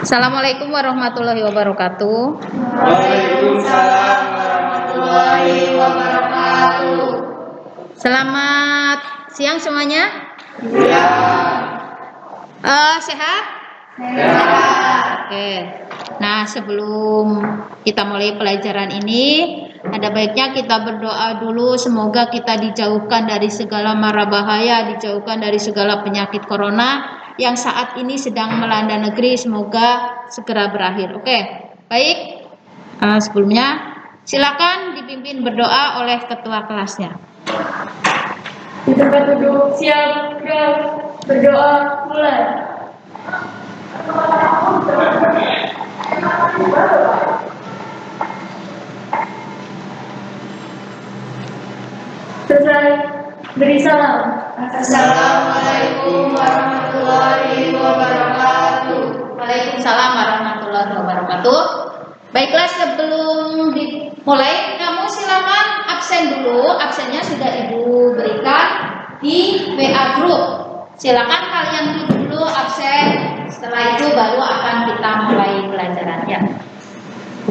Assalamualaikum warahmatullahi wabarakatuh. Waalaikumsalam warahmatullahi wabarakatuh. Selamat siang semuanya. Ya. Sehat? Sehat. Oke. Nah, sebelum kita mulai pelajaran ini, ada baiknya kita berdoa dulu. Semoga kita dijauhkan dari segala mara bahaya, dijauhkan dari segala penyakit corona yang saat ini sedang melanda negeri. Semoga segera berakhir. Oke, baik. Sebelumnya, silakan dipimpin berdoa oleh ketua kelasnya. Di tempat duduk siap berdoa mulai. Selesai beri salam. Assalamualaikum warahmatullahi wabarakatuh. Waalaikumsalam warahmatullahi wabarakatuh. Baiklah, sebelum dimulai, kamu silakan absen dulu. Absennya sudah Ibu berikan di WA group. Silakan kalian dulu absen. Setelah itu baru akan kita mulai pelajarannya.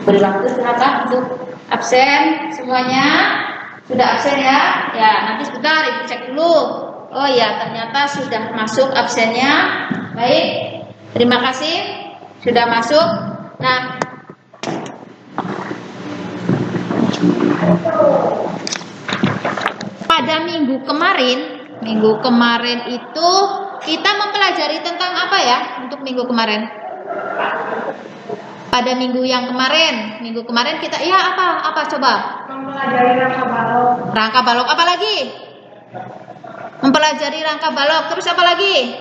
Beri waktu silakan untuk absen semuanya. Sudah absen ya? Ya, nanti sebentar Ibu cek dulu. Oh ya, ternyata sudah masuk absennya. Baik, terima kasih sudah masuk. Nah, pada minggu kemarin itu kita mempelajari tentang apa ya untuk minggu kemarin? Pada minggu kemarin kita apa coba? Mempelajari rangka balok. Rangka balok, apa lagi? Mempelajari rangka balok, terus apa lagi?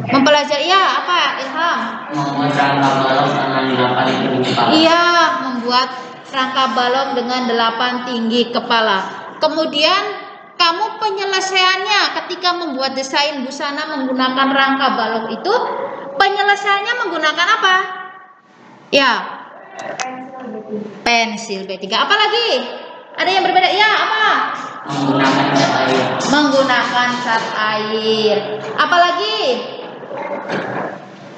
Mempelajari apa? Ilham? Membuat rangka balok dengan 8 tinggi kepala. Iya, membuat rangka balok dengan 8 tinggi kepala. Kemudian kamu penyelesaiannya ketika membuat desain busana menggunakan rangka balok itu, penyelesaiannya menggunakan apa? Ya, pensil B3. Apa lagi? Ada yang berbeda? Ya, apa? Menggunakan cat air. Menggunakan cat air. Apa lagi?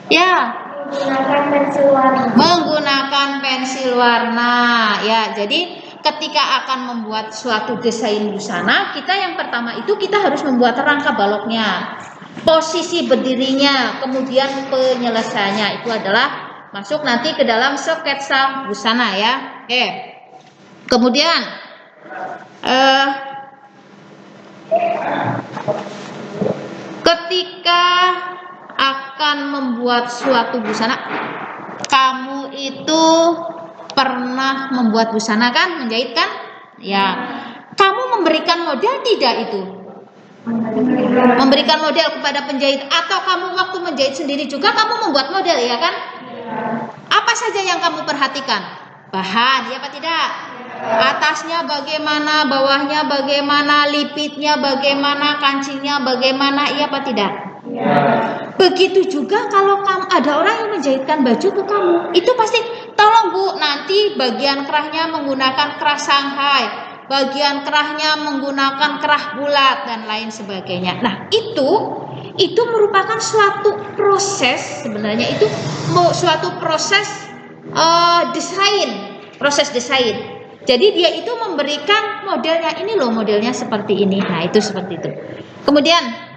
Ya, Menggunakan pensil warna. menggunakan pensil warna. Ya, jadi ketika akan membuat suatu desain busana, kita yang pertama itu kita harus membuat rangka baloknya, posisi berdirinya, kemudian penyelesaiannya itu adalah masuk nanti ke dalam sketsa busana ya. Oke. Kemudian ketika akan membuat suatu busana, kamu itu pernah membuat busana kan, menjahit kan? Ya. Kamu memberikan model tidak itu? Memberikan model kepada penjahit, atau kamu waktu menjahit sendiri juga kamu membuat model ya kan? Apa saja yang kamu perhatikan? Bahan, ya apa tidak? Atasnya bagaimana, bawahnya bagaimana, lipitnya bagaimana, kancingnya bagaimana, iya apa tidak? Begitu juga kalau kamu ada orang yang menjahitkan baju ke kamu, itu pasti tolong Bu, nanti bagian kerahnya menggunakan kerah Shanghai, bagian kerahnya menggunakan kerah bulat dan lain sebagainya. Nah, itu merupakan suatu proses, sebenarnya itu suatu proses desain. Jadi dia itu memberikan modelnya, ini loh modelnya seperti ini. Nah, itu seperti itu. Kemudian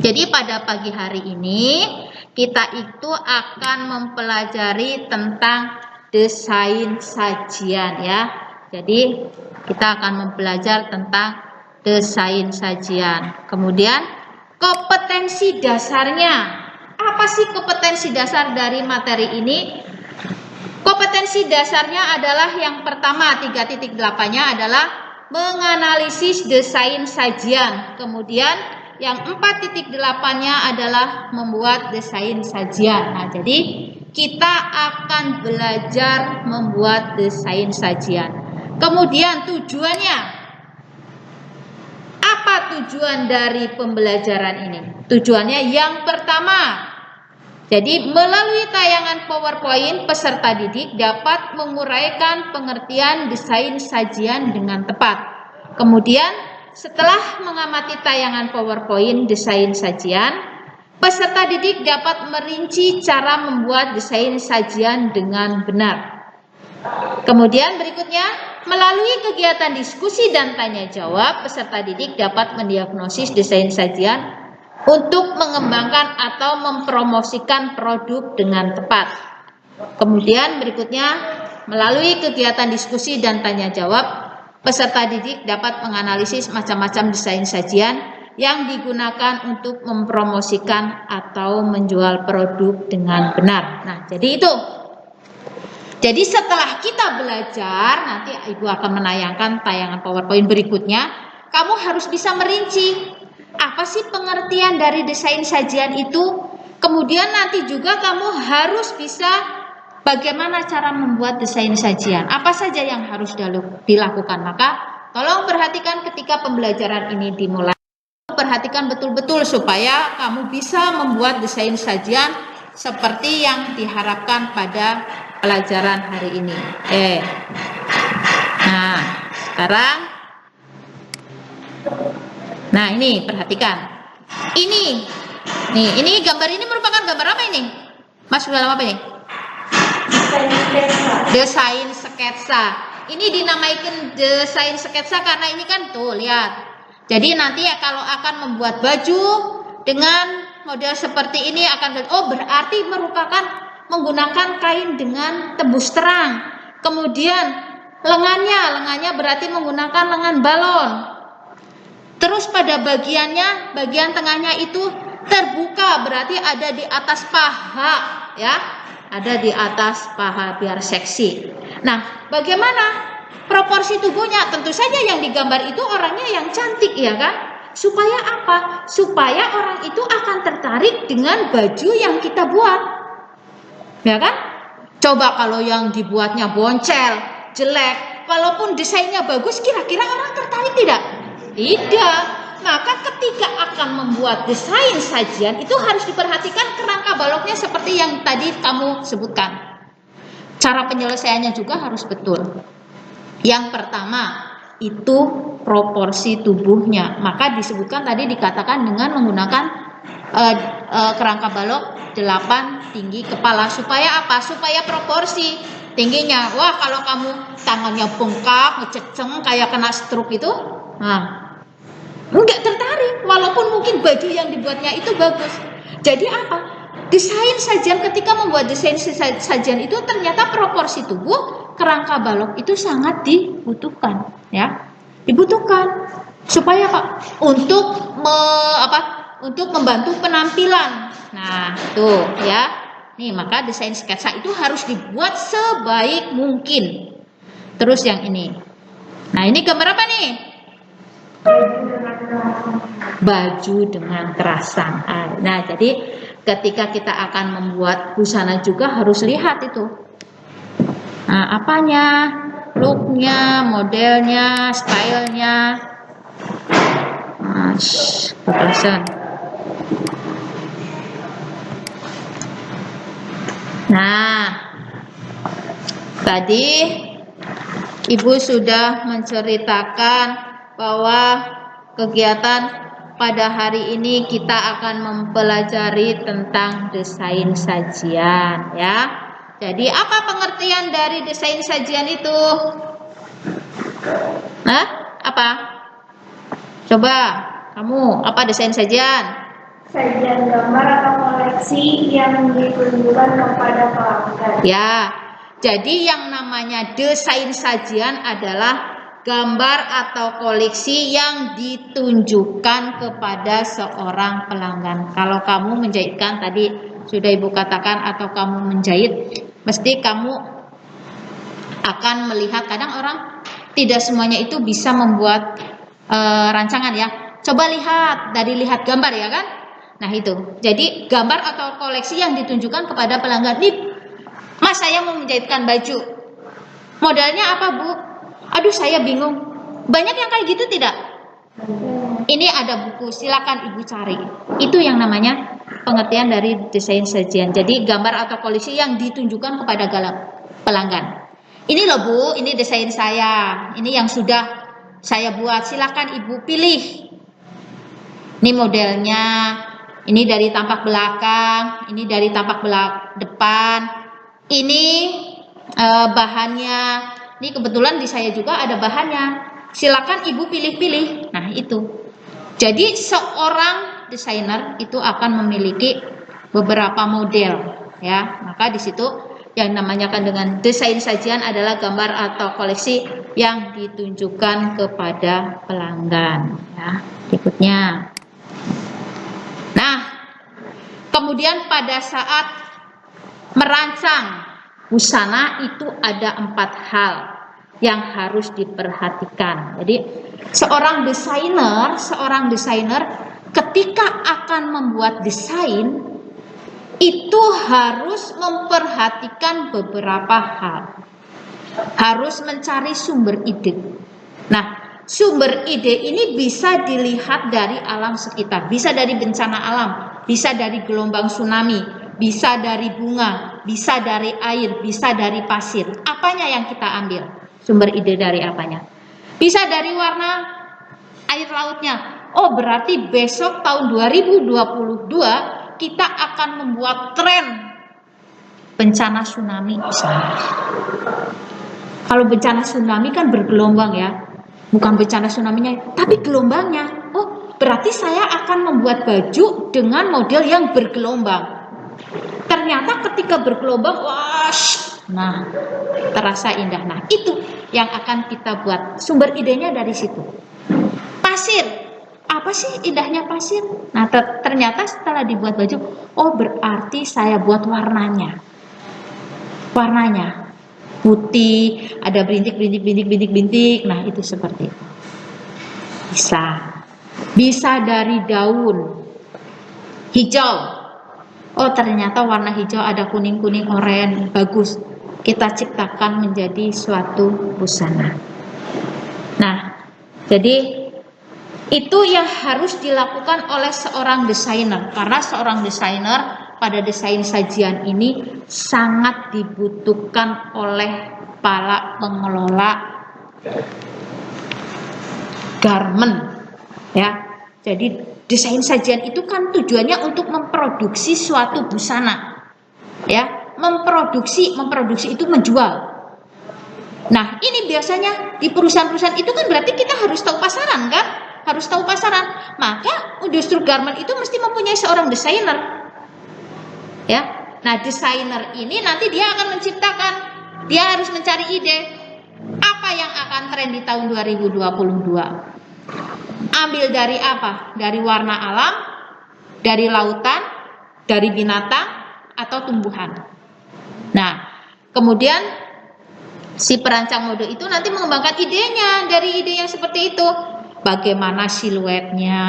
jadi pada pagi hari ini kita itu akan mempelajari tentang desain sajian ya. Jadi kita akan mempelajari tentang desain sajian. Kemudian kompetensi dasarnya. Apa sih kompetensi dasar dari materi ini? Kompetensi dasarnya adalah yang pertama 3.8-nya adalah menganalisis desain sajian. Kemudian yang 4.8-nya adalah membuat desain sajian. Nah, jadi kita akan belajar membuat desain sajian. Kemudian tujuannya. Apa tujuan dari pembelajaran ini? Tujuannya yang pertama, jadi melalui tayangan PowerPoint peserta didik dapat menguraikan pengertian desain sajian dengan tepat. Kemudian setelah mengamati tayangan PowerPoint desain sajian, Peserta didik dapat merinci cara membuat desain sajian dengan benar. Kemudian berikutnya, melalui kegiatan diskusi dan tanya jawab, peserta didik dapat mendiagnosis desain sajian untuk mengembangkan atau mempromosikan produk dengan tepat. Kemudian berikutnya, melalui kegiatan diskusi dan tanya jawab, peserta didik dapat menganalisis macam-macam desain sajian yang digunakan untuk mempromosikan atau menjual produk dengan benar. Nah, jadi itu. Jadi setelah kita belajar, nanti Ibu akan menayangkan tayangan PowerPoint berikutnya, kamu harus bisa merinci apa sih pengertian dari desain sajian itu. Kemudian nanti juga kamu harus bisa bagaimana cara membuat desain sajian. Apa saja yang harus dilakukan. Maka tolong perhatikan ketika pembelajaran ini dimulai. Perhatikan betul-betul supaya kamu bisa membuat desain sajian seperti yang diharapkan pada pelajaran hari ini. Nah, sekarang nah ini perhatikan. Ini gambar ini merupakan gambar apa ini? Masuk dalam apa ini? Desain sketsa. Ini dinamakan desain sketsa karena ini kan tuh lihat. Jadi nanti kalau akan membuat baju dengan model seperti ini berarti merupakan menggunakan kain dengan tembus terang. Kemudian lengannya berarti menggunakan lengan balon. Terus pada bagian tengahnya itu terbuka, berarti ada di atas paha, ya. Ada di atas paha biar seksi. Nah, bagaimana proporsi tubuhnya? Tentu saja yang digambar itu orangnya yang cantik, ya kan? Supaya apa? Supaya orang itu akan tertarik dengan baju yang kita buat. Ya kan? Coba kalau yang dibuatnya boncel, jelek, walaupun desainnya bagus, kira-kira orang tertarik tidak? Tidak. Maka ketika akan membuat desain sajian itu harus diperhatikan kerangka baloknya seperti yang tadi kamu sebutkan. Cara penyelesaiannya juga harus betul. Yang pertama itu proporsi tubuhnya. Maka disebutkan tadi dikatakan dengan menggunakan kerangka balok 8 tinggi kepala. Supaya apa? Supaya proporsi tingginya. Wah, kalau kamu tangannya bengkak, ngececeng kayak kena stroke itu, nah enggak tertarik, walaupun mungkin baju yang dibuatnya itu bagus. Jadi apa? Desain sajian, ketika membuat desain sajian itu ternyata proporsi tubuh, kerangka balok itu sangat dibutuhkan, ya. Dibutuhkan supaya apa? Untuk membantu penampilan. Nah, tuh ya. Nih, maka desain sketsa itu harus dibuat sebaik mungkin. Terus yang ini. Nah, ini gambar apa nih? Baju dengan kerasan. Nah, jadi ketika kita akan membuat busana juga harus lihat itu. Nah, apanya? Looknya, modelnya, stylenya. Kerasan. Nah, tadi Ibu sudah menceritakan bahwa kegiatan pada hari ini kita akan mempelajari tentang desain sajian, ya. Jadi apa pengertian dari desain sajian itu? Nah, apa? Coba kamu, apa desain sajian? Sajian gambar atau koleksi yang ditunjukkan kepada pelanggan. Ya, jadi yang namanya desain sajian adalah gambar atau koleksi yang ditunjukkan kepada seorang pelanggan. Kalau kamu menjahitkan tadi sudah Ibu katakan, atau kamu menjahit, mesti kamu akan melihat, kadang orang tidak semuanya itu bisa membuat rancangan, ya. Coba lihat gambar, ya kan? Nah, itu. Jadi gambar atau koleksi yang ditunjukkan kepada pelanggan. Nih, Mas, saya mau menjahitkan baju. Modelnya apa, Bu? Aduh, saya bingung. Banyak yang kayak gitu tidak? Ini ada buku, silakan Ibu cari. Itu yang namanya pengertian dari desain sajian. Jadi gambar atau koleksi yang ditunjukkan kepada pelanggan. Ini loh, Bu, ini desain saya. Ini yang sudah saya buat. Silakan Ibu pilih. Ini modelnya. Ini dari tampak belakang, ini dari tampak depan. Ini bahannya. Ini kebetulan di saya juga ada bahannya. Silakan Ibu pilih-pilih. Nah, itu. Jadi seorang desainer itu akan memiliki beberapa model, ya. Maka di situ yang namanya kan dengan desain sajian adalah gambar atau koleksi yang ditunjukkan kepada pelanggan, ya. Berikutnya. Nah, kemudian pada saat merancang busana itu ada 4 hal yang harus diperhatikan. Jadi seorang desainer ketika akan membuat desain itu harus memperhatikan beberapa hal. Harus mencari sumber ide. Nah, sumber ide ini bisa dilihat dari alam sekitar, bisa dari bencana alam, bisa dari gelombang tsunami, bisa dari bunga, bisa dari air, bisa dari pasir. Apanya yang kita ambil? Sumber ide dari apanya? Bisa dari warna air lautnya. Oh, berarti besok tahun 2022 kita akan membuat tren bencana tsunami misalnya. Kalau bencana tsunami kan bergelombang ya. Bukan bencana tsunami-nya, tapi gelombangnya. Oh, berarti saya akan membuat baju dengan model yang bergelombang. Ternyata ketika bergelombang, wah, nah, terasa indah. Nah, itu yang akan kita buat. Sumber idenya dari situ. Pasir, apa sih indahnya pasir? Nah, ternyata setelah dibuat baju, oh berarti saya buat warnanya. Warnanya putih, ada bintik. Nah, itu seperti itu. Bisa dari daun hijau. Oh, ternyata warna hijau ada kuning, oranye, bagus. Kita ciptakan menjadi suatu busana. Nah, jadi itu yang harus dilakukan oleh seorang desainer. Karena seorang desainer pada desain sajian ini sangat dibutuhkan oleh para pengelola garment. Ya, jadi desain sajian itu kan tujuannya untuk memproduksi suatu busana. Ya, memproduksi itu menjual. Nah, ini biasanya di perusahaan-perusahaan itu kan berarti kita harus tahu pasaran kan? Harus tahu pasaran. Maka industri garment itu mesti mempunyai seorang desainer. Ya. Nah, desainer ini nanti dia akan menciptakan, dia harus mencari ide apa yang akan tren di tahun 2022. Ambil dari apa? Dari warna alam, dari lautan, dari binatang atau tumbuhan. Nah, kemudian si perancang mode itu nanti mengembangkan idenya dari ide yang seperti itu. Bagaimana siluetnya,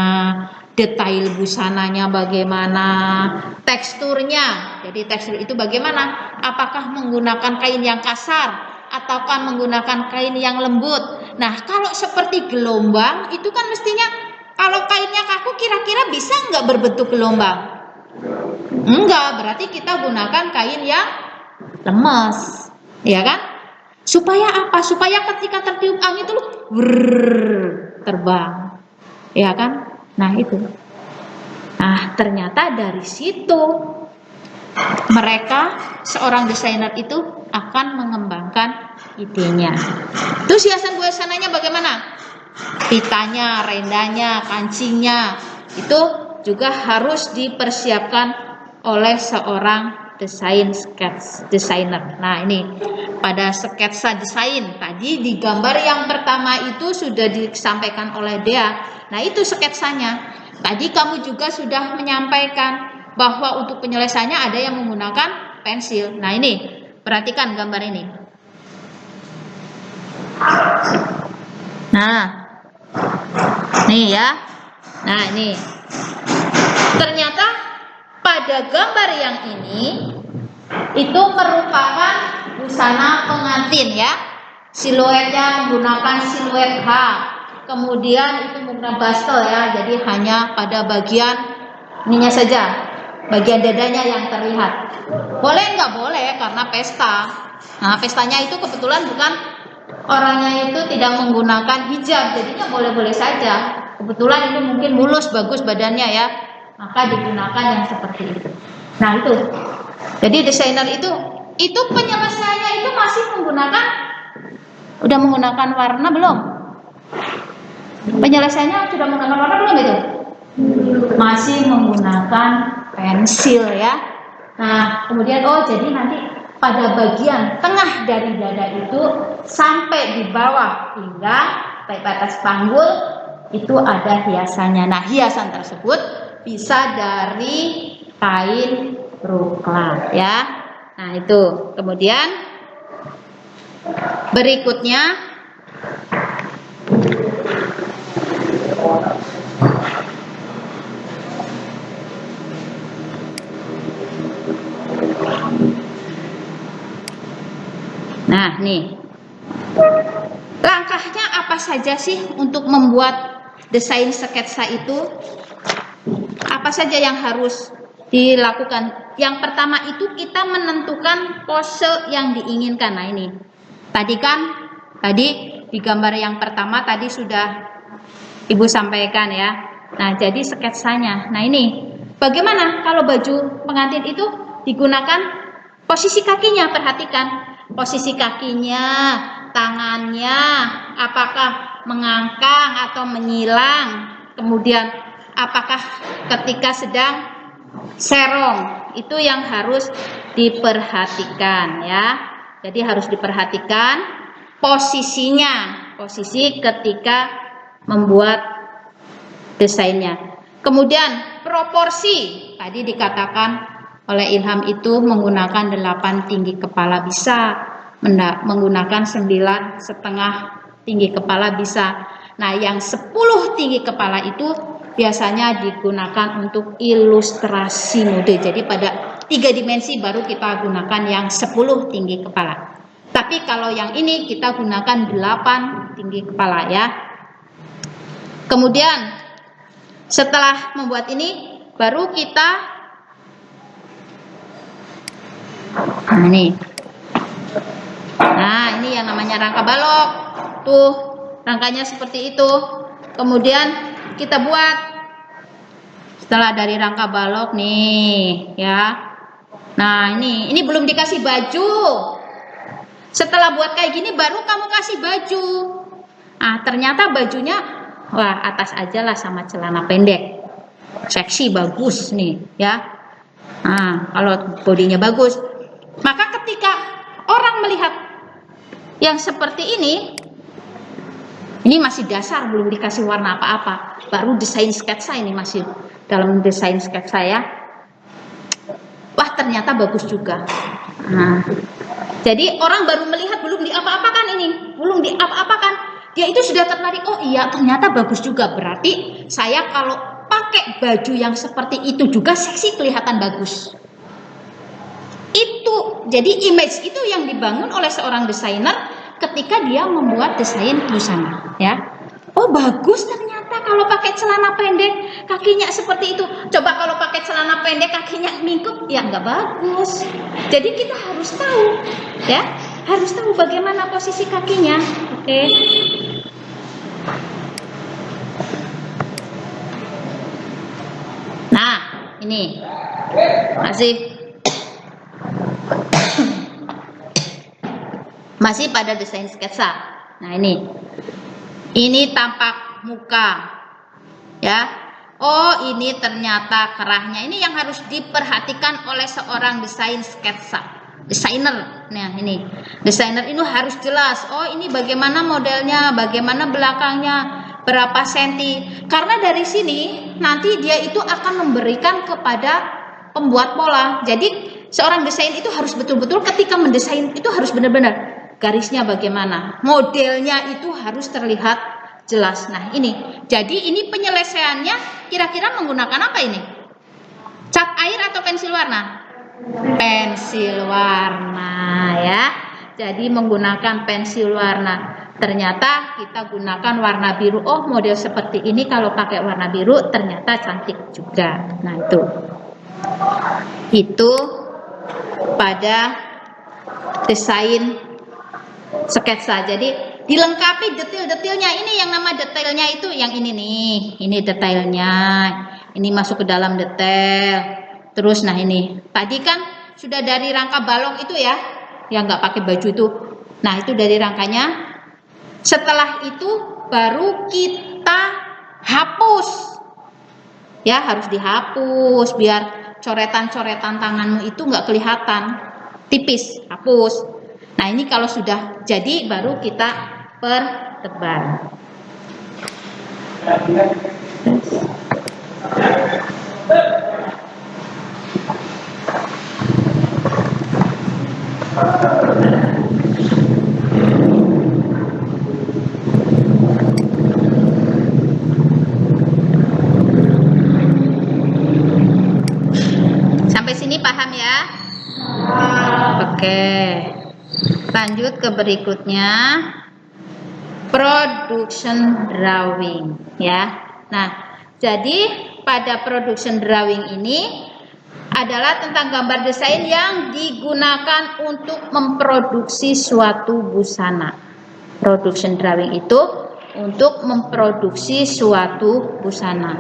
detail busananya bagaimana, teksturnya. Jadi tekstur itu bagaimana? Apakah menggunakan kain yang kasar ataukah menggunakan kain yang lembut? Nah, kalau seperti gelombang itu kan mestinya kalau kainnya kaku kira-kira bisa nggak berbentuk gelombang? Enggak, berarti kita gunakan kain yang lemes, ya kan? Supaya apa? Supaya ketika tertiup angin itu terbang, ya kan? Nah, itu. Nah, ternyata dari situ mereka seorang desainer itu akan mengembangkan idenya. Terus hiasan busananya bagaimana? Pitanya, rendanya, kancingnya itu juga harus dipersiapkan oleh seorang desainer. Nah, ini pada sketsa desain tadi di gambar yang pertama itu sudah disampaikan oleh Dea. Nah, itu sketsanya. Tadi kamu juga sudah menyampaikan bahwa untuk penyelesaiannya ada yang menggunakan pensil. Nah, ini perhatikan gambar ini. Nah, nih ya. Nah, ini ternyata pada gambar yang ini itu merupakan busana pengantin ya. Siluetnya menggunakan siluet H. Kemudian itu menggunakan bastel ya. Jadi hanya pada bagian ininya saja, bagian dadanya yang terlihat. Boleh nggak boleh karena pesta. Nah, pestanya itu kebetulan bukan orangnya itu tidak menggunakan hijab, jadinya boleh-boleh saja. Kebetulan ini mungkin mulus bagus badannya ya. maka digunakan yang seperti itu. Nah itu, jadi desainer itu penyelesaiannya itu masih menggunakan, udah menggunakan warna belum? Penyelesaiannya sudah menggunakan warna belum itu? Masih menggunakan pensil ya. Nah kemudian jadi nanti pada bagian tengah dari dada itu sampai di bawah hingga baik batas panggul itu ada hiasannya. Nah hiasan tersebut bisa dari kain rukla ya. Nah itu kemudian berikutnya nah nih, langkahnya apa saja sih untuk membuat desain sketsa itu? Apa saja yang harus dilakukan? Yang pertama itu kita menentukan pose yang diinginkan. Nah ini, tadi di gambar yang pertama tadi sudah Ibu sampaikan ya. Nah jadi sketsanya. Nah ini, bagaimana kalau baju pengantin itu digunakan posisi kakinya? Perhatikan. Posisi kakinya, tangannya, apakah mengangkang atau menyilang, kemudian apakah ketika sedang serong, itu yang harus diperhatikan ya. Jadi harus diperhatikan posisinya, posisi ketika membuat desainnya. Kemudian proporsi, tadi dikatakan oleh Ilham itu menggunakan 8 tinggi kepala bisa, menggunakan 9,5 tinggi kepala bisa. Nah yang 10 tinggi kepala itu biasanya digunakan untuk ilustrasi mode. Jadi pada 3 dimensi baru kita gunakan yang 10 tinggi kepala. Tapi kalau yang ini kita gunakan 8 tinggi kepala ya. Kemudian setelah membuat ini baru kita Nah ini yang namanya rangka balok. Tuh rangkanya seperti itu. Kemudian kita buat setelah dari rangka balok nih ya. Nah ini belum dikasih baju. Setelah buat kayak gini baru kamu kasih baju. Ah ternyata bajunya wah atas aja lah sama celana pendek. Seksi bagus nih ya. Nah kalau bodinya bagus, maka ketika orang melihat yang seperti ini masih dasar, belum dikasih warna apa-apa, baru desain sketsa, ini masih dalam desain sketsa ya. Wah ternyata bagus juga. Nah, jadi orang baru melihat, belum diapa-apakan ini, belum diapa-apakan, dia itu sudah tertarik. Oh iya ternyata bagus juga, berarti saya kalau pakai baju yang seperti itu juga seksi, kelihatan bagus. Itu jadi image itu yang dibangun oleh seorang desainer ketika dia membuat desain busana ya. Oh bagus ternyata kalau pakai celana pendek kakinya seperti itu. Coba kalau pakai celana pendek kakinya mingkuk, ya nggak bagus. Jadi kita harus tahu ya, harus tahu bagaimana posisi kakinya. Oke. Nah ini masih pada desain sketsa. Nah ini tampak muka ya. Oh ini ternyata kerahnya. Ini yang harus diperhatikan oleh seorang desain sketsa, desainer. Nah ini desainer ini harus jelas. Oh ini bagaimana modelnya, bagaimana belakangnya, berapa senti. Karena dari sini nanti dia itu akan memberikan kepada pembuat pola. Jadi seorang desain itu harus betul-betul ketika mendesain itu harus benar-benar garisnya bagaimana, modelnya itu harus terlihat jelas. Nah ini, jadi ini penyelesaiannya kira-kira menggunakan apa ini? Cat air atau pensil warna? Pensil warna ya. Jadi menggunakan pensil warna. Ternyata kita gunakan warna biru. Oh model seperti ini kalau pakai warna biru ternyata cantik juga. Nah itu pada desain sketsa. Jadi dilengkapi detail-detailnya. Ini yang nama detailnya itu yang ini nih. Ini detailnya. ini masuk ke dalam detail. Terus nah ini tadi kan sudah dari rangka balok itu ya, yang nggak pakai baju itu. Nah itu dari rangkanya. Setelah itu baru kita hapus. Ya harus dihapus biar coretan-coretan tanganmu itu nggak kelihatan, tipis, hapus. Nah ini kalau sudah jadi baru kita pertebal. Sampai sini paham ya? Oke. Lanjut ke berikutnya. Production drawing ya. Nah, jadi pada production drawing ini adalah tentang gambar desain yang digunakan untuk memproduksi suatu busana. Production drawing itu untuk memproduksi suatu busana.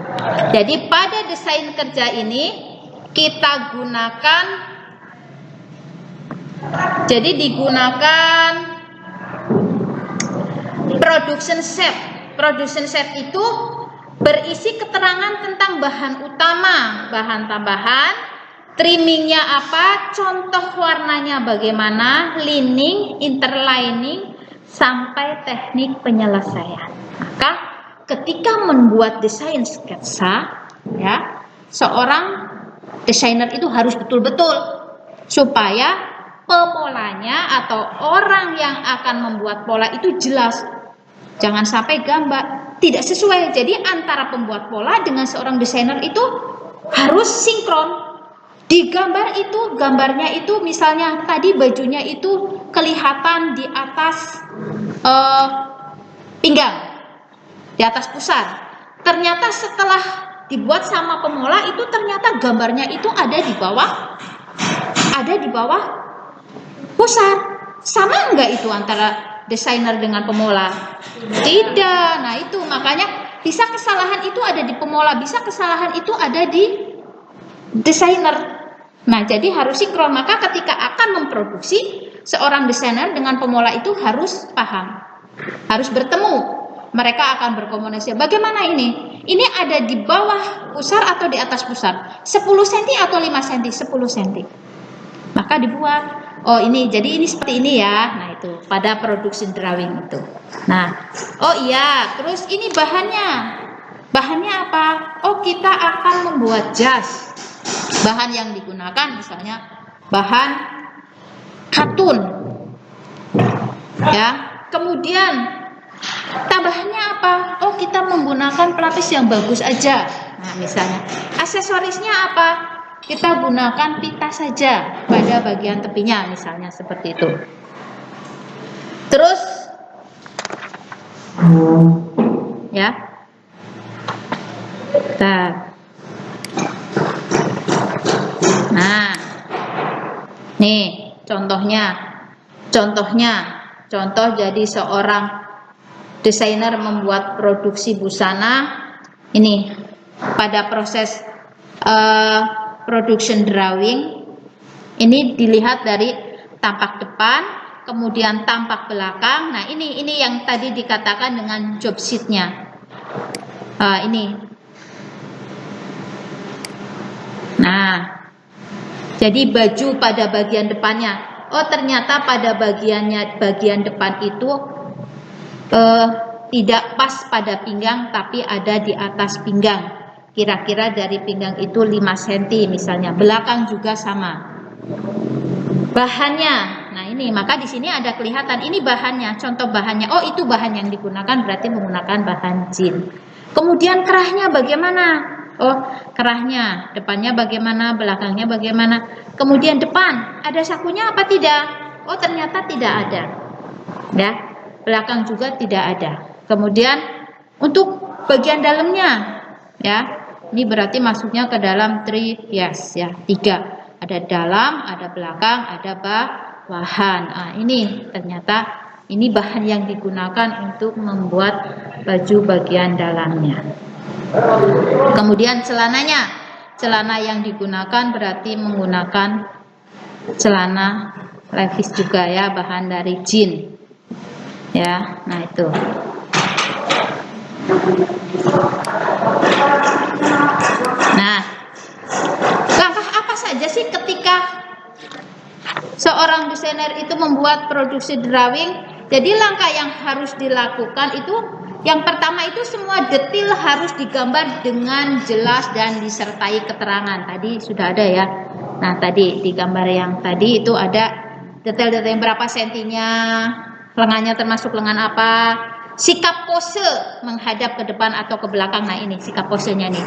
Jadi pada desain kerja ini kita gunakan, jadi digunakan production set. Production set itu berisi keterangan tentang bahan utama, bahan tambahan, trimmingnya apa, contoh warnanya bagaimana, lining, interlining, sampai teknik penyelesaian. Maka ketika membuat desain sketsa, ya, seorang desainer itu harus betul-betul supaya pemolanya atau orang yang akan membuat pola itu jelas. Jangan sampai gambar tidak sesuai. Jadi antara pembuat pola dengan seorang desainer itu harus sinkron. Di gambar itu, gambarnya itu misalnya tadi bajunya itu kelihatan di atas pinggang, di atas pusar. Ternyata setelah dibuat sama pemola itu ternyata gambarnya itu ada di bawah pusar. Sama enggak itu antara desainer dengan pemola? Tidak. Nah itu makanya bisa kesalahan itu ada di pemola, bisa kesalahan itu ada di desainer. Nah jadi harus sinkron. Maka ketika akan memproduksi, seorang desainer dengan pemola itu harus paham, harus bertemu. Mereka akan berkomunikasi. Bagaimana ini? Ini ada di bawah pusar atau di atas pusar? 10 cm atau 5 cm? 10 cm. Maka dibuat. Oh ini, jadi ini seperti ini ya. Nah itu pada production drawing itu. Nah, oh iya, terus ini bahannya. Bahannya apa? Oh kita akan membuat jas. Bahan yang digunakan misalnya bahan katun. Ya. Kemudian tambahannya apa? Oh kita menggunakan pelapis yang bagus aja. Nah misalnya aksesorisnya apa? Kita gunakan pita saja pada bagian tepinya misalnya seperti itu. Terus ya. Nah. Nih, contoh jadi seorang desainer membuat produksi busana ini pada proses production drawing ini dilihat dari tampak depan, kemudian tampak belakang. Nah ini yang tadi dikatakan dengan job sheet-nya. Ini. Nah, jadi baju pada bagian depannya. Oh ternyata pada bagian depan itu tidak pas pada pinggang, tapi ada di atas pinggang. Kira-kira dari pinggang itu 5 cm misalnya. Belakang juga sama. Bahannya. Nah ini, maka di sini ada kelihatan ini bahannya, contoh bahannya. Oh itu bahan yang digunakan berarti menggunakan bahan jin. Kemudian kerahnya bagaimana? Oh kerahnya, depannya bagaimana, belakangnya bagaimana. Kemudian depan, ada sakunya apa tidak? Oh ternyata tidak ada. Ya, belakang juga tidak ada. Kemudian untuk bagian dalamnya, ya, ini berarti masuknya ke dalam 3 piece ya, 3. Ada dalam, ada belakang, ada bawahan. Nah, ini ternyata ini bahan yang digunakan untuk membuat baju bagian dalamnya. Kemudian celananya, celana yang digunakan berarti menggunakan celana levis juga ya, bahan dari jin ya. Nah itu. Nah, langkah apa saja sih ketika seorang desainer itu membuat produksi drawing? Jadi langkah yang harus dilakukan itu yang pertama itu semua detail harus digambar dengan jelas dan disertai keterangan. Tadi sudah ada ya. Nah tadi di gambar yang tadi itu ada detail-detail berapa sentinya, lengannya termasuk lengan apa, sikap pose menghadap ke depan atau ke belakang. Nah ini sikap posenya nih,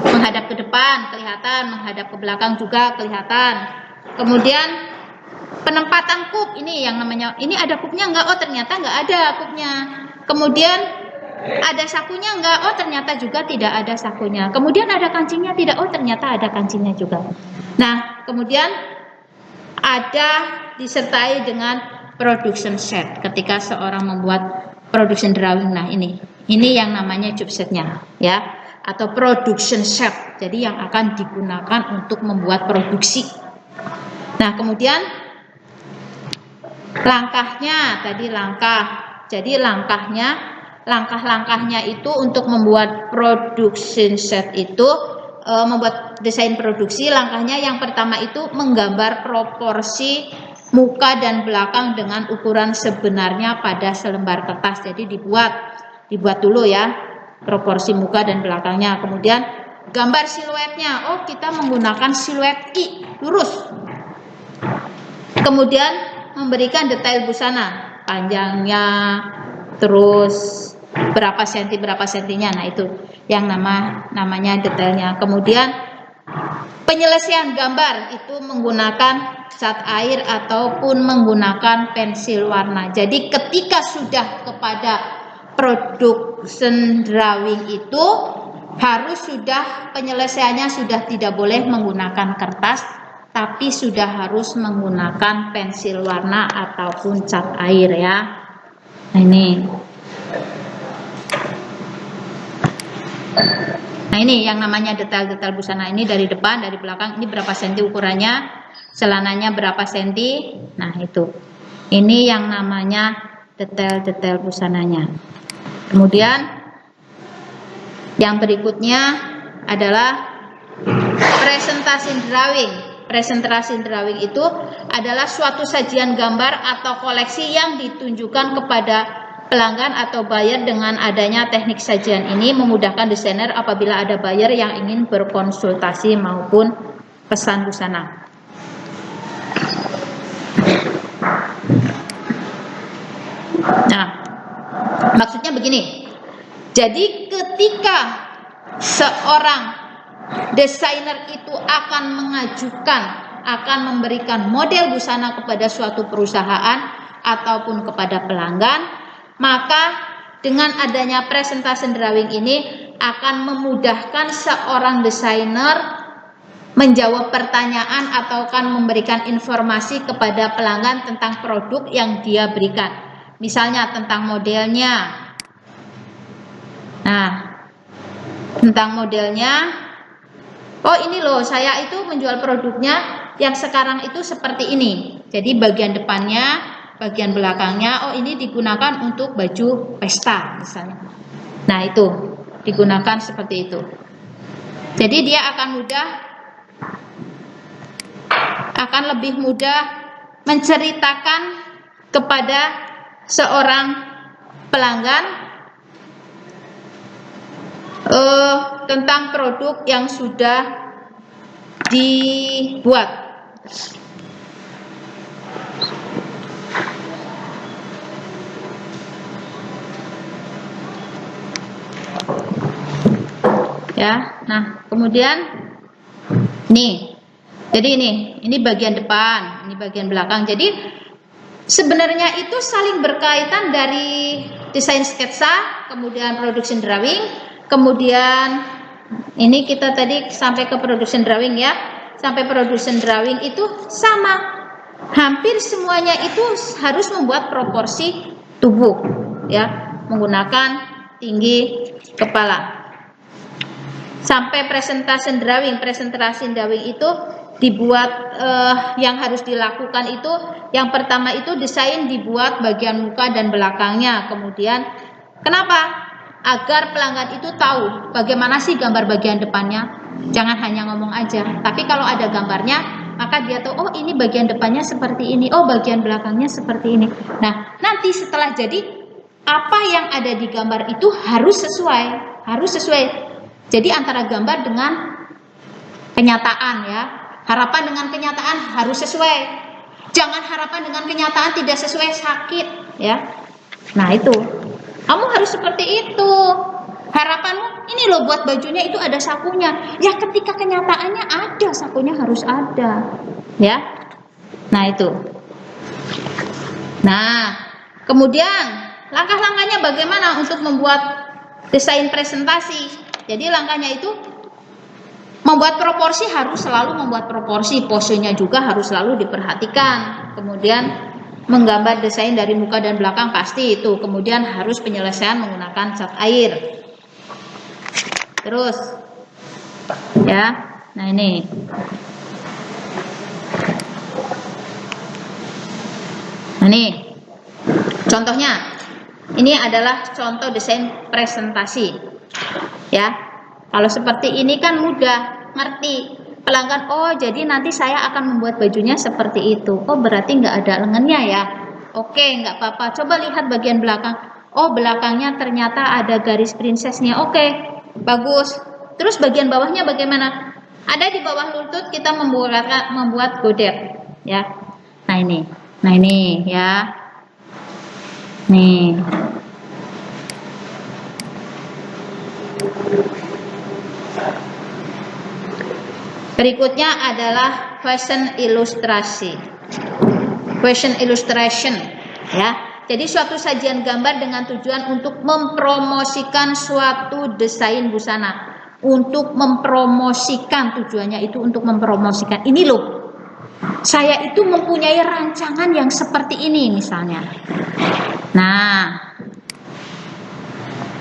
menghadap ke depan kelihatan, menghadap ke belakang juga kelihatan. Kemudian penempatan kup, ini yang namanya, ini ada kupnya enggak? Oh ternyata enggak ada kupnya. Kemudian ada sakunya enggak? Oh ternyata juga tidak ada sakunya. Kemudian ada kancingnya tidak? Oh ternyata ada kancingnya juga. Nah kemudian ada disertai dengan production set ketika seorang membuat production drawing. Nah ini yang namanya job setnya ya, atau production set. Jadi yang akan digunakan untuk membuat produksi. Nah kemudian langkahnya tadi jadi langkahnya itu untuk membuat production set itu membuat desain produksi. Langkahnya yang pertama itu menggambar proporsi muka dan belakang dengan ukuran sebenarnya pada selembar kertas. Jadi dibuat dulu ya proporsi muka dan belakangnya. Kemudian gambar siluetnya. Oh kita menggunakan siluet I lurus. Kemudian memberikan detail busana, panjangnya, terus berapa sentinya. Nah itu yang namanya detailnya. Kemudian penyelesaian gambar itu menggunakan cat air ataupun menggunakan pensil warna. Jadi ketika sudah kepada production drawing itu harus sudah penyelesaiannya sudah tidak boleh menggunakan kertas, tapi sudah harus menggunakan pensil warna ataupun cat air ya. Nah ini yang namanya detail-detail busana. Ini dari depan, dari belakang, ini berapa senti ukurannya, celananya berapa senti. Nah itu, ini yang namanya detail-detail busananya. Kemudian yang berikutnya adalah presentasi drawing. Presentasi drawing itu adalah suatu sajian gambar atau koleksi yang ditunjukkan kepada pelanggan atau buyer. Dengan adanya teknik sajian ini memudahkan desainer apabila ada buyer yang ingin berkonsultasi maupun pesan busana. Nah, maksudnya begini. Jadi ketika seorang desainer itu akan memberikan model busana kepada suatu perusahaan ataupun kepada pelanggan, maka dengan adanya presentasi drawing ini akan memudahkan seorang desainer menjawab pertanyaan atau akan memberikan informasi kepada pelanggan tentang produk yang dia berikan. Misalnya tentang modelnya. Nah, tentang modelnya. Oh ini loh, saya itu menjual produknya yang sekarang itu seperti ini. Jadi bagian depannya, bagian belakangnya, oh ini digunakan untuk baju pesta misalnya. Nah itu digunakan seperti itu. Jadi dia akan lebih mudah menceritakan kepada seorang pelanggan tentang produk yang sudah dibuat. Ya, nah kemudian nih, jadi ini bagian depan, ini bagian belakang. Jadi sebenarnya itu saling berkaitan dari desain sketsa, kemudian production drawing. Kemudian ini kita tadi sampai ke production drawing ya. Sampai production drawing itu sama. Hampir semuanya itu harus membuat proporsi tubuh ya, menggunakan tinggi kepala. sampai presentasi drawing itu dibuat, yang harus dilakukan itu yang pertama itu desain dibuat bagian muka dan belakangnya. Kemudian kenapa? Agar pelanggan itu tahu bagaimana sih gambar bagian depannya. Jangan hanya ngomong aja, tapi kalau ada gambarnya maka dia tahu, oh ini bagian depannya seperti ini, oh bagian belakangnya seperti ini. Nah, nanti setelah jadi, apa yang ada di gambar itu harus sesuai. Jadi antara gambar dengan kenyataan ya. Harapan dengan kenyataan harus sesuai. Jangan harapan dengan kenyataan tidak sesuai, sakit ya. Nah, itu. Kamu harus seperti itu. Harapanmu, ini loh buat bajunya itu ada sakunya. Ya ketika kenyataannya ada, sakunya harus ada. Ya. Nah, itu. Nah, kemudian langkah-langkahnya bagaimana untuk membuat desain presentasi. Jadi langkahnya itu membuat proporsi, harus selalu membuat proporsi. Posenya juga harus selalu diperhatikan. Kemudian menggambar desain dari muka dan belakang pasti itu. Kemudian harus penyelesaian menggunakan cat air. Terus ya, nah ini contohnya. Ini adalah contoh desain presentasi ya. Kalau seperti ini kan mudah, ngerti pelanggan, oh jadi nanti saya akan membuat bajunya seperti itu. Oh berarti nggak ada lengannya ya. Oke, nggak apa-apa, coba lihat bagian belakang. Oh belakangnya ternyata ada garis princessnya. Oke, bagus. Terus bagian bawahnya bagaimana? Ada di bawah lutut kita membuat godet ya. Nah ini ya. Nih. Berikutnya adalah fashion illustration ya. Jadi suatu sajian gambar dengan tujuan untuk mempromosikan suatu desain busana. Untuk mempromosikan, tujuannya itu untuk mempromosikan. Ini loh, saya itu mempunyai rancangan yang seperti ini misalnya. Nah,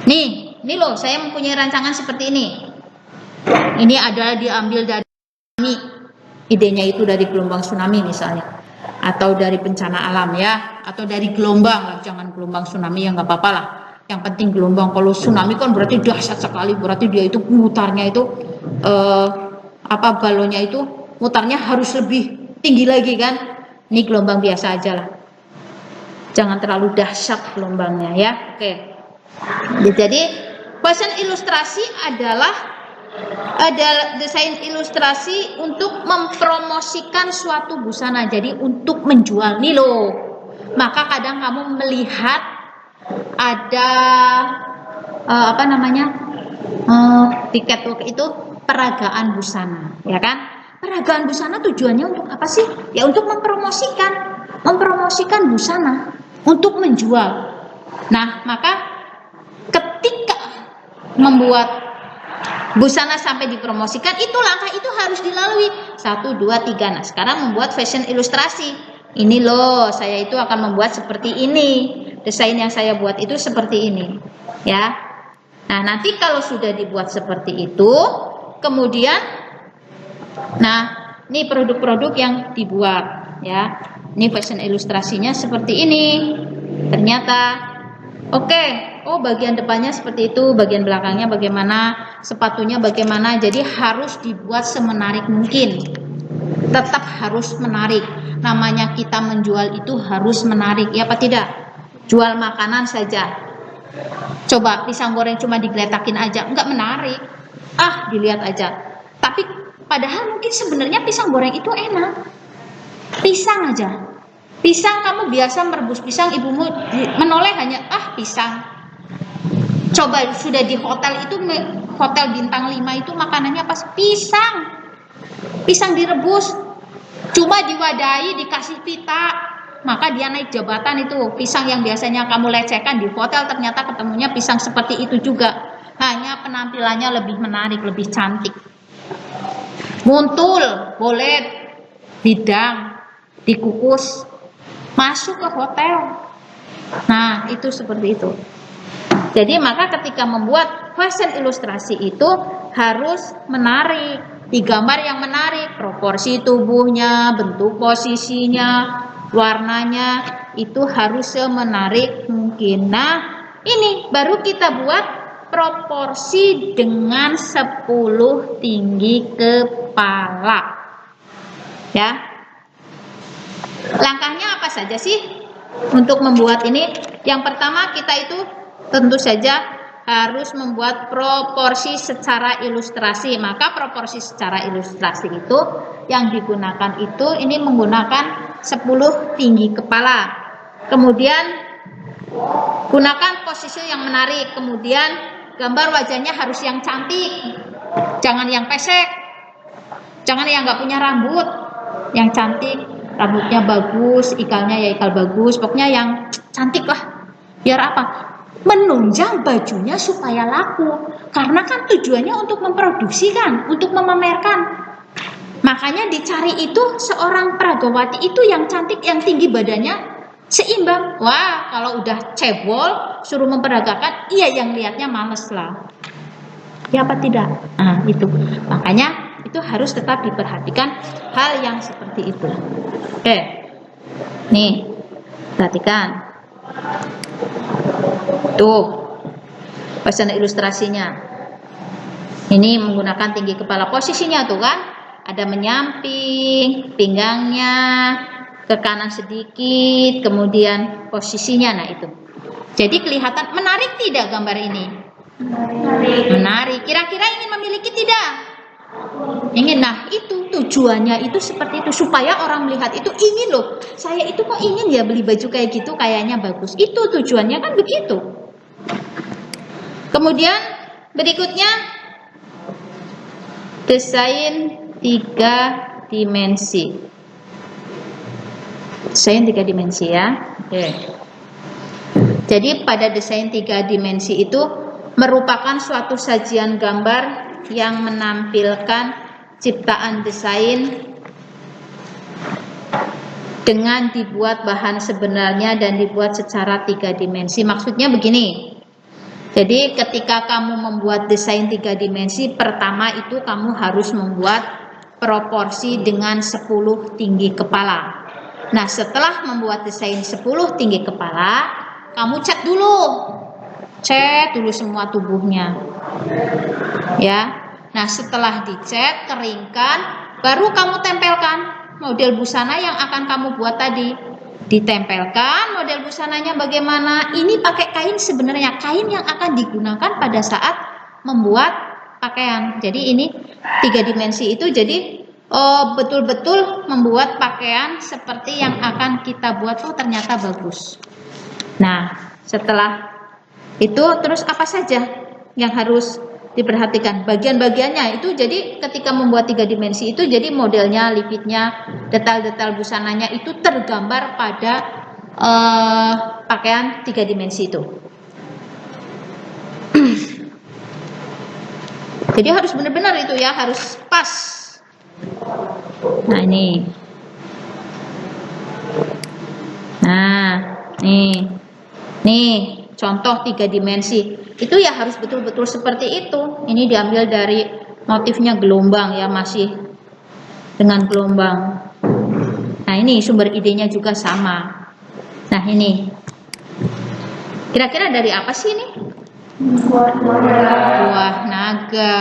ini loh, saya mempunyai rancangan seperti ini. Ini adalah diambil dari idenya itu dari gelombang tsunami misalnya, atau dari bencana alam ya, atau dari gelombang. Jangan gelombang tsunami ya nggak apa-apa lah. Yang penting gelombang. Kalau tsunami kan berarti dahsyat sekali, berarti dia itu mutarnya itu balonnya itu mutarnya harus lebih tinggi lagi kan. Ini gelombang biasa aja lah, jangan terlalu dahsyat gelombangnya ya. Oke. Jadi fashion ilustrasi adalah desain ilustrasi untuk mempromosikan suatu busana. Jadi untuk menjual nih loh. Maka kadang kamu melihat ada di catwalk itu peragaan busana, ya kan? Peragaan busana tujuannya untuk apa sih? Ya untuk mempromosikan busana, untuk menjual. Nah, maka ketika membuat busana sampai dipromosikan, itu langkah itu harus dilalui 1, 2, 3. Nah, sekarang membuat fashion ilustrasi. Ini loh, saya itu akan membuat seperti ini. Desain yang saya buat itu seperti ini, ya. Nah, nanti kalau sudah dibuat seperti itu, kemudian, nah, ini produk-produk yang dibuat, ya. Ini fashion ilustrasinya seperti ini. Ternyata, oke. Oh, bagian depannya seperti itu, bagian belakangnya bagaimana, sepatunya bagaimana. Jadi harus dibuat semenarik mungkin. Tetap harus menarik. Namanya kita menjual itu harus menarik, ya apa tidak? Jual makanan saja. Coba pisang goreng cuma digeletakin aja, enggak menarik. Dilihat aja. Tapi padahal mungkin sebenarnya pisang goreng itu enak. Pisang aja. Pisang, kamu biasa merebus pisang, ibumu menoleh hanya pisang. Coba sudah di hotel itu, hotel bintang 5 itu makanannya pas pisang. Pisang direbus, cuma diwadahi dikasih pita. Maka dia naik jabatan itu. Pisang yang biasanya kamu lecehkan di hotel ternyata ketemunya pisang seperti itu juga. Hanya penampilannya lebih menarik, lebih cantik. Muntul, boleh bidang, dikukus, masuk ke hotel. Nah, itu seperti itu. Jadi maka ketika membuat fashion ilustrasi itu harus menarik, digambar yang menarik, proporsi tubuhnya, bentuk posisinya, warnanya itu harus semenarik mungkin. Nah, ini baru kita buat proporsi dengan 10 tinggi kepala. Ya. Langkahnya apa saja sih untuk membuat ini? Yang pertama kita itu tentu saja harus membuat proporsi secara ilustrasi. Maka proporsi secara ilustrasi itu yang digunakan itu ini menggunakan 10 tinggi kepala. Kemudian gunakan posisi yang menarik. Kemudian gambar wajahnya harus yang cantik. Jangan yang pesek. Jangan yang nggak punya rambut. Yang cantik, rambutnya bagus, ikalnya ya ikal bagus. Pokoknya yang cantik lah. Biar apa? Menunjang bajunya supaya laku, karena kan tujuannya untuk memproduksi kan, untuk memamerkan. Makanya dicari itu seorang pragawati itu yang cantik, yang tinggi badannya, seimbang. Wah, kalau udah cebol suruh memperdagangkan, iya yang lihatnya males lah. Ya apa tidak? Nah, itu. Makanya itu harus tetap diperhatikan hal yang seperti itu. Oke. Nih, perhatikan. Tuh, pasana ilustrasinya. Ini menggunakan tinggi kepala. Posisinya tuh kan, ada menyamping, pinggangnya ke kanan sedikit, kemudian posisinya. Nah itu. Jadi kelihatan menarik tidak gambar ini? Menarik. Kira-kira ingin memiliki tidak? Ingin. Nah itu tujuannya itu seperti itu, supaya orang melihat itu ingin loh, saya itu kok ingin ya beli baju kayak gitu, kayaknya bagus. Itu tujuannya kan begitu. Kemudian berikutnya desain 3 dimensi. Desain 3 dimensi ya. Oke. Jadi pada desain 3 dimensi itu merupakan suatu sajian gambar yang menampilkan ciptaan desain dengan dibuat bahan sebenarnya dan dibuat secara 3 dimensi. Maksudnya begini. Jadi ketika kamu membuat desain 3 dimensi, pertama itu kamu harus membuat proporsi dengan 10 tinggi kepala. Nah, setelah membuat desain 10 tinggi kepala, kamu cat dulu. Cat dulu semua tubuhnya. Ya. Nah, setelah dicat, keringkan, baru kamu tempelkan model busana yang akan kamu buat tadi. Ditempelkan model busananya bagaimana? Ini pakai kain sebenarnya, kain yang akan digunakan pada saat membuat pakaian. Jadi ini 3 dimensi itu jadi betul-betul membuat pakaian seperti yang akan kita buat. Oh, ternyata bagus. Nah, setelah itu terus apa saja yang harus diperhatikan? Bagian-bagiannya itu, jadi ketika membuat 3 dimensi itu jadi modelnya, lipitnya, detail-detail busananya itu tergambar pada pakaian 3 dimensi itu. Jadi harus benar-benar itu ya, harus pas. Nah ini. Nah nih contoh 3 dimensi. Itu ya harus betul-betul seperti itu. Ini diambil dari motifnya gelombang ya, masih dengan gelombang. Nah ini sumber idenya juga sama. Nah ini kira-kira dari apa sih ini? Buah naga.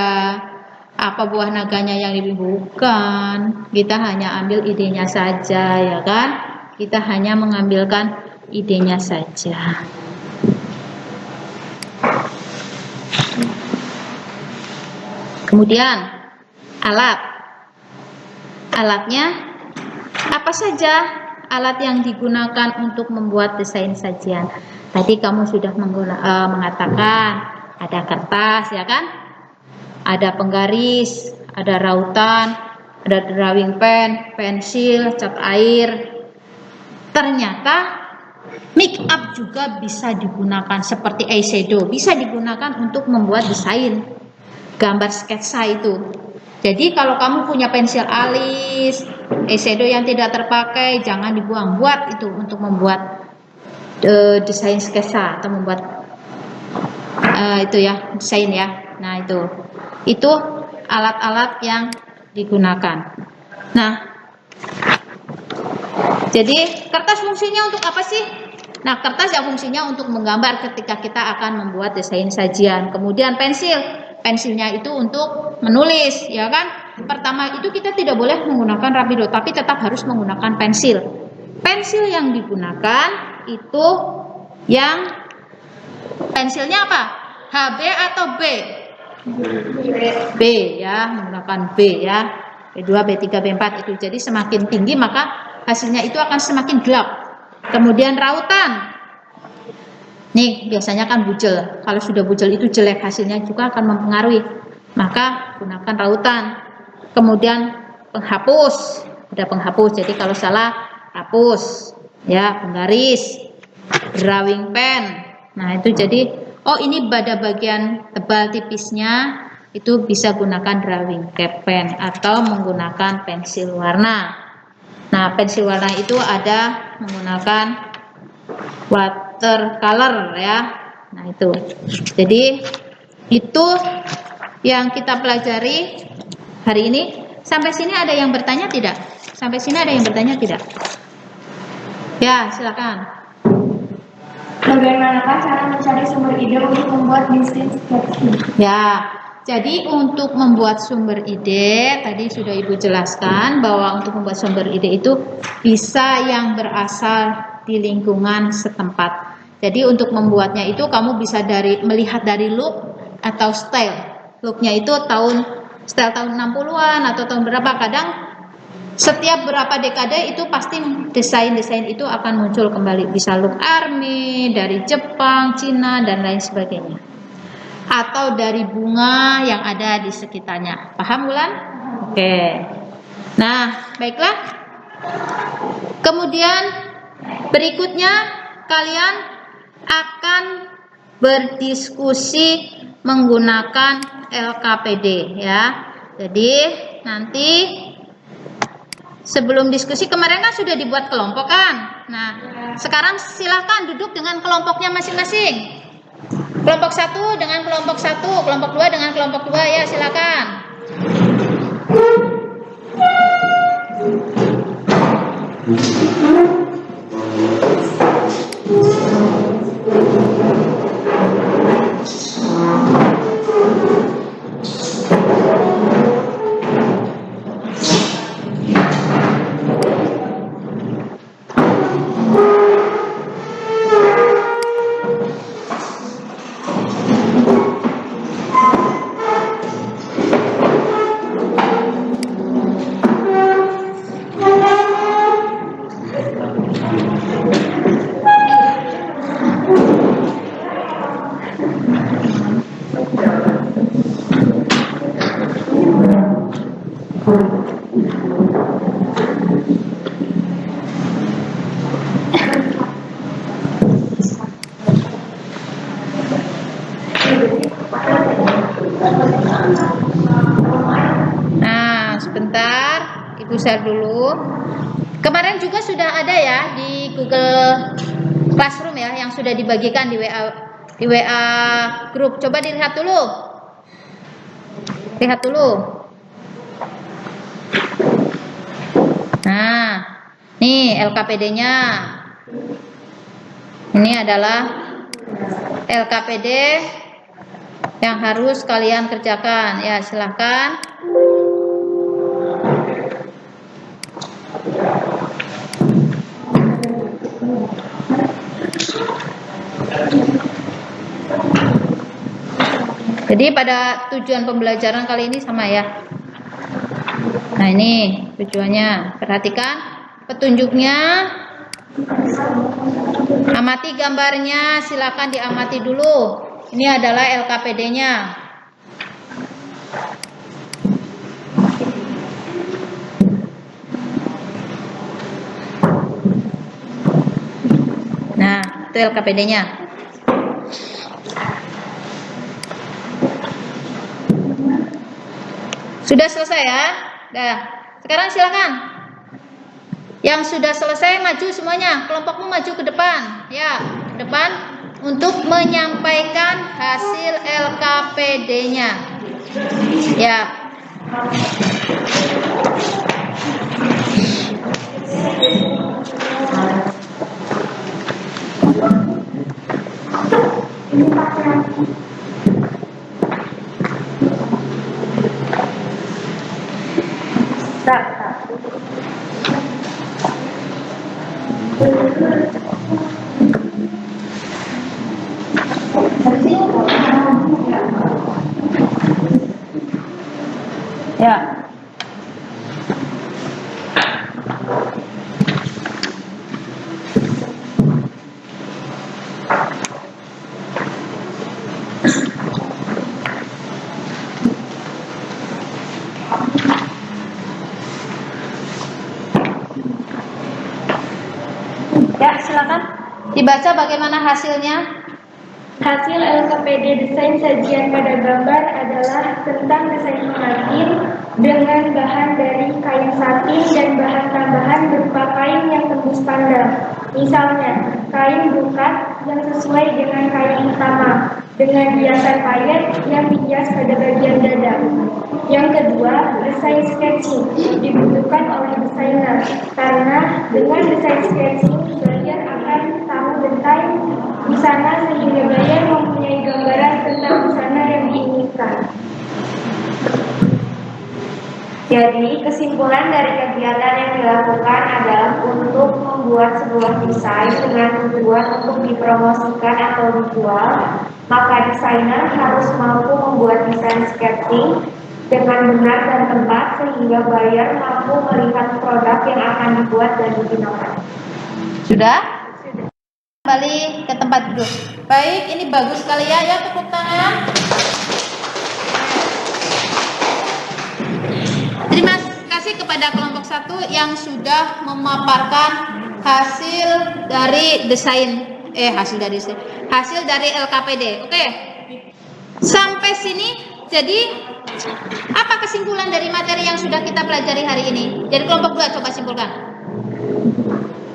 Apa buah naganya yang lebih? Bukan. Kita hanya ambil idenya saja ya kan. Kita hanya mengambilkan idenya saja. Kemudian alatnya apa saja alat yang digunakan untuk membuat desain sajian. Tadi kamu sudah mengatakan ada kertas ya kan, ada penggaris, ada rautan, ada drawing pen, pensil, cat air. Ternyata make up juga bisa digunakan seperti eyeshadow, bisa digunakan untuk membuat desain gambar sketsa itu. Jadi kalau kamu punya pensil alis, eyeshadow yang tidak terpakai, jangan dibuang, buat itu untuk membuat desain sketsa atau membuat itu ya, desain ya. Nah itu Itu alat-alat yang digunakan. Nah, jadi kertas fungsinya untuk apa sih? Nah, kertas yang fungsinya untuk menggambar ketika kita akan membuat desain sajian. Kemudian pensil, pensilnya itu untuk menulis, ya kan? Pertama itu kita tidak boleh menggunakan Rapido, tapi tetap harus menggunakan pensil. Pensil yang digunakan itu yang pensilnya apa? HB atau B? B ya, menggunakan B ya. B2, B3, B4 itu. Jadi semakin tinggi maka hasilnya itu akan semakin gelap. Kemudian rautan. Nih, biasanya kan bujel. Kalau sudah bujel itu jelek, hasilnya juga akan mempengaruhi. Maka gunakan rautan. Kemudian penghapus. Ada penghapus. Jadi kalau salah hapus. Ya, penggaris. Drawing pen. Nah, itu jadi ini pada bagian tebal tipisnya itu bisa gunakan drawing pen atau menggunakan pensil warna. Nah, pensil warna itu ada menggunakan watercolor ya. Nah, itu. Jadi itu yang kita pelajari hari ini. Sampai sini ada yang bertanya tidak? Sampai sini ada yang bertanya tidak? Ya, silakan. Bagaimanakah cara mencari sumber ide untuk membuat bisnis sketching? Ya, jadi untuk membuat sumber ide, tadi sudah Ibu jelaskan bahwa untuk membuat sumber ide itu bisa yang berasal di lingkungan setempat. Jadi untuk membuatnya itu kamu bisa melihat dari look atau style. Looknya itu style tahun 60-an atau tahun berapa. Kadang setiap berapa dekade itu pasti desain-desain itu akan muncul kembali. Bisa look army, dari Jepang, Cina, dan lain sebagainya. Atau dari bunga yang ada di sekitarnya. Paham, Wulan? Oke. Nah, baiklah. Kemudian berikutnya kalian akan berdiskusi menggunakan LKPD ya. Jadi nanti sebelum diskusi kemarin kan sudah dibuat kelompok kan. Nah, sekarang silakan duduk dengan kelompoknya masing-masing. Kelompok 1 dengan kelompok 1, kelompok 2 dengan kelompok 2 ya, silakan. Nah, sebentar, Ibu share dulu. Kemarin juga sudah ada ya di Google Classroom ya, yang sudah dibagikan di WA grup. Coba dilihat dulu. Lihat dulu. Nah, nih LKPD-nya. Ini adalah LKPD yang harus kalian kerjakan. Ya, silahkan. Jadi pada tujuan pembelajaran kali ini sama ya. Nah, ini tujuannya. Perhatikan petunjuknya. Amati gambarnya, silakan diamati dulu. Ini adalah LKPD-nya. Nah, itu LKPD-nya. Sudah selesai ya? Dah. Sekarang silakan. Yang sudah selesai maju semuanya. Kelompokmu maju ke depan. Ya, ke depan untuk menyampaikan hasil LKPD-nya. Ya. Ya. Ya, silakan dibaca bagaimana hasilnya. Hasil LKPD desain sajian pada gambar adalah tentang desain pengantin dengan bahan dari kain satin dan bahan tambahan berupa kain yang tembus pandang. Misalnya, kain bukat yang sesuai dengan kain utama dengan hiasan payet yang dihias pada bagian dada. Yang kedua, desain sketching dibutuhkan oleh desainer karena dengan desain sketching buyer akan tahu detail busana sehingga buyer mempunyai gambaran tentang busana yang diinginkan. Jadi, kesimpulan dari kegiatan yang dilakukan adalah untuk membuat sebuah desain dengan tujuan untuk dipromosikan atau dijual, maka desainer harus mampu membuat desain sketching dengan benar dan tepat sehingga buyer mampu melihat produk yang akan dibuat dan digunakan. Sudah? Kembali ke tempat duduk. Baik, ini bagus sekali ya. Ya, tepuk tangan. Terima kasih kepada kelompok 1 yang sudah memaparkan hasil dari hasil dari LKPD. Oke. Sampai sini jadi apa kesimpulan dari materi yang sudah kita pelajari hari ini? Jadi kelompok 2 coba simpulkan.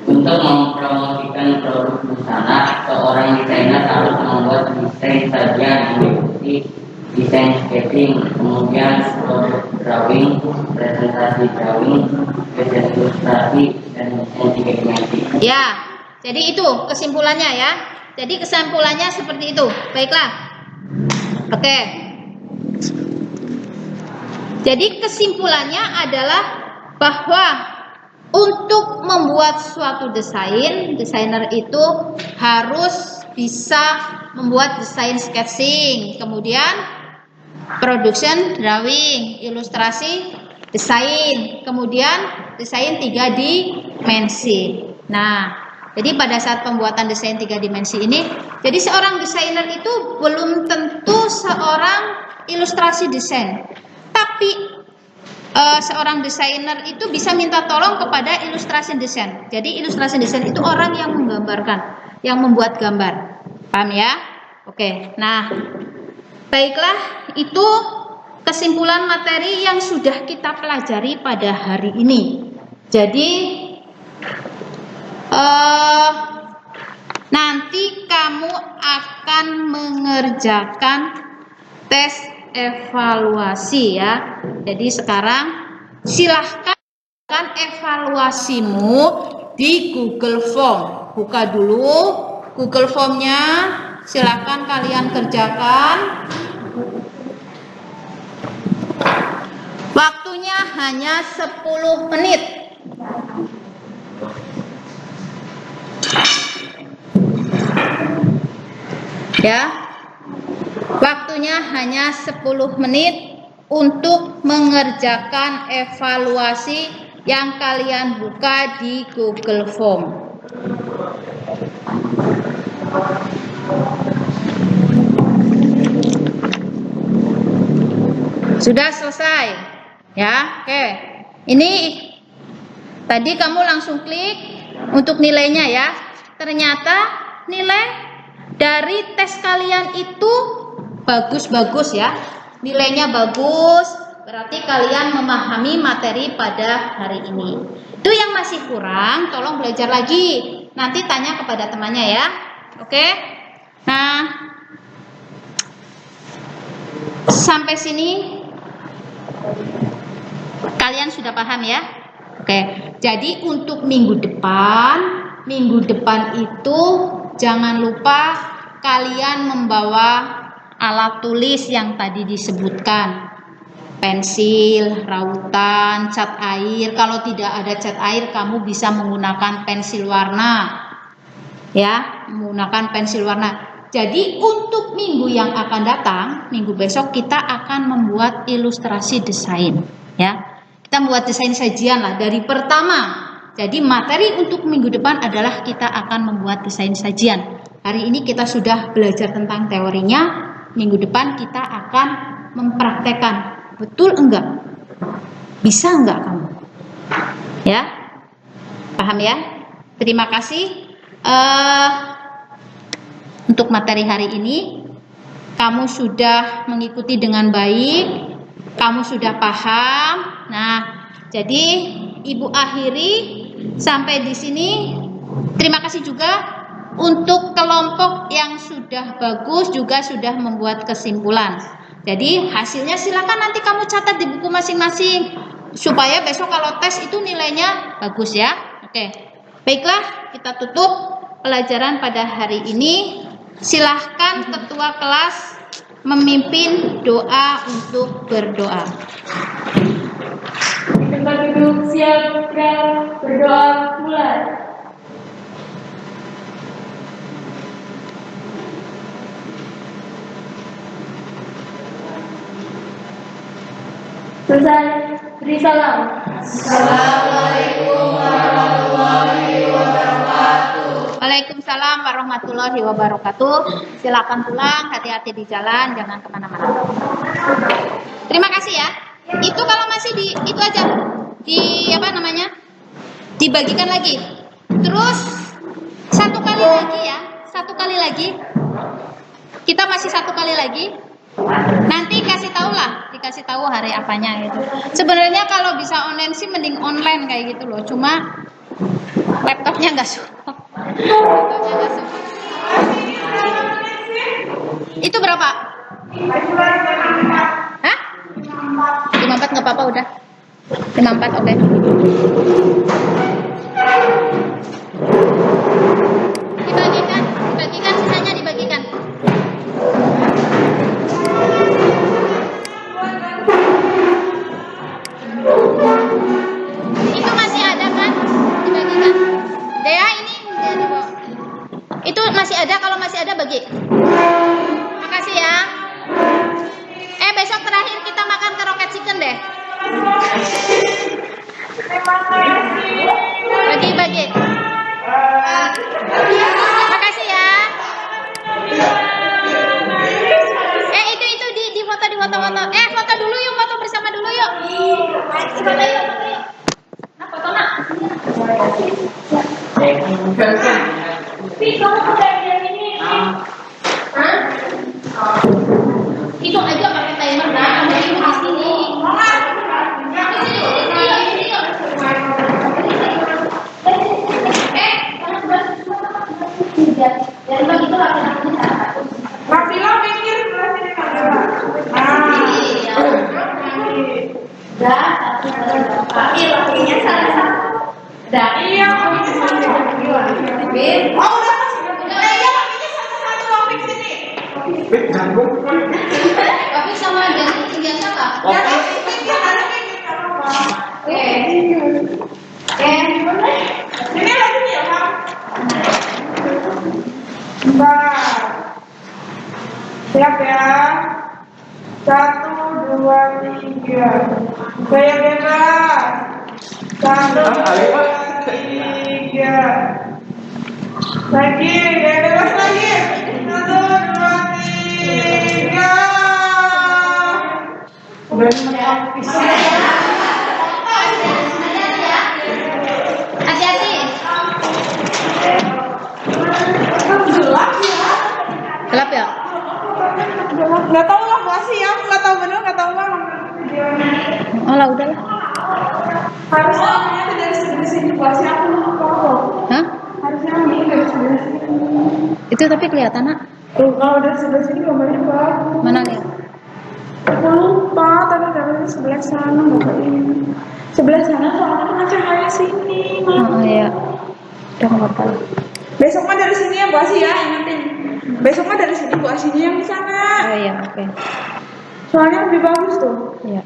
Untuk mempromosikan produk busana, seorang desainer harus membuat desain sajian yang meliputi desain sketching, kemudian produk drawing, presentasi drawing, desain ilustrasi, dan desain 3 dimensi. Ya, jadi itu kesimpulannya ya. Jadi kesimpulannya seperti itu. Baiklah. Oke. Jadi kesimpulannya adalah bahwa untuk membuat suatu desain, desainer itu harus bisa membuat desain sketching, kemudian production drawing, ilustrasi desain, kemudian desain 3 dimensi. Nah, jadi pada saat pembuatan desain 3 dimensi ini, jadi seorang desainer itu belum tentu seorang ilustrasi desain, tapi seorang desainer itu bisa minta tolong kepada ilustrasi desain. Jadi ilustrasi desain itu orang yang menggambarkan, yang membuat gambar. Paham ya? Oke. Nah, baiklah, itu kesimpulan materi yang sudah kita pelajari pada hari ini. Jadi nanti kamu akan mengerjakan tes evaluasi ya. Jadi sekarang silahkan evaluasimu di Google Form. Buka dulu Google Formnya, silahkan kalian kerjakan. Waktunya hanya 10 menit. Ya. Waktunya hanya 10 menit untuk mengerjakan evaluasi yang kalian buka di Google Form. Sudah selesai? Ya, oke. Ini tadi kamu langsung klik untuk nilainya ya. Ternyata nilai dari tes kalian itu bagus-bagus ya, nilainya bagus, berarti kalian memahami materi pada hari ini. Itu yang masih kurang, tolong belajar lagi, nanti tanya kepada temannya ya. Oke. Nah, sampai sini Kalian sudah paham ya? Oke, jadi untuk minggu depan itu jangan lupa kalian membawa alat tulis yang tadi disebutkan. Pensil, rautan, cat air. Kalau tidak ada cat air, kamu bisa menggunakan pensil warna. Ya, menggunakan pensil warna. Jadi untuk minggu yang akan datang, minggu besok kita akan membuat ilustrasi desain, ya. Kita membuat desain sajian lah dari pertama. Jadi materi untuk minggu depan adalah kita akan membuat desain sajian. Hari ini kita sudah belajar tentang teorinya. Minggu depan kita akan mempraktekkan. Betul enggak? Bisa enggak kamu? Ya, paham ya? Terima kasih. Untuk materi hari ini, kamu sudah mengikuti dengan baik. Kamu sudah paham. Nah, jadi Ibu akhiri sampai di sini. Terima kasih juga untuk kelompok yang sudah bagus juga sudah membuat kesimpulan. Jadi hasilnya silakan nanti kamu catat di buku masing-masing supaya besok kalau tes itu nilainya bagus ya. Oke. Baiklah, kita tutup pelajaran pada hari ini. Silahkan ketua kelas memimpin doa untuk berdoa. Tempat duduk siap dan berdoa mulai. Selesai, beri salam. Assalamualaikum warahmatullahi wabarakatuh. Waalaikumsalam warahmatullahi wabarakatuh. Silakan pulang, hati-hati di jalan, jangan kemana-mana. Terima kasih ya. Itu kalau masih itu aja dibagikan lagi. Terus satu kali lagi. Kita masih satu kali lagi. Nanti dikasih tahu hari apanya gitu. Sebenarnya kalau bisa online sih mending online kayak gitu loh. Cuma laptopnya nggak support. Itu berapa? Hah? 54 nggak apa-apa udah. 54 oke. Dibagikan sisanya dibagikan. Itu masih ada kan? Dibagikan. Dea ini udah dibawa. Itu masih ada, kalau masih ada bagi. Makasih ya. Besok terakhir kita makan ke Rocket Chicken deh. Bagi. Makasih ya. Itu di foto. Foto dulu yuk, foto bersama dulu yuk. Foto yuk. Nah, foto nak. Kamu udah ini. Hah? Hitung aja pakai timer dah. Ada ibu di sini. Jadi begitu laki-laki Rafila pikir sini lakinya salah satu. Iya, tapi sama dengan tinggal siapa? Ini lagi nih ya, Pak. Siap ya. 1, 2, 3. Saya bebas. 1, 2, 3. Lagi, ya bebas lagi. 1, 2, 3. Hati-hati. Gelap ya? Nggak tahu lah, masih ya. Nggak tahu bener, nggak tahu bang. Oh lah, udahlah. Harusnya namanya dari sebelah sini kelasnya aku tahu. Hah? Harusnya namanya dari sebelah sini. Itu tapi kelihatan nak? Tuh, kalau dari sebelah sini gambarnya bagus. Mana lihat? Aku lupa, tapi katanya sebelah sana Bapak ini. Sebelah sana soalnya kan cahaya sini. Oh iya. Udah nggak apa-apa. Besok mah dari sini ya Bu Asi ya, ingetin. Besok mah dari sini Bu Asinya yang di sana. Oh iya, oke. Soalnya lebih bagus tuh. Iya.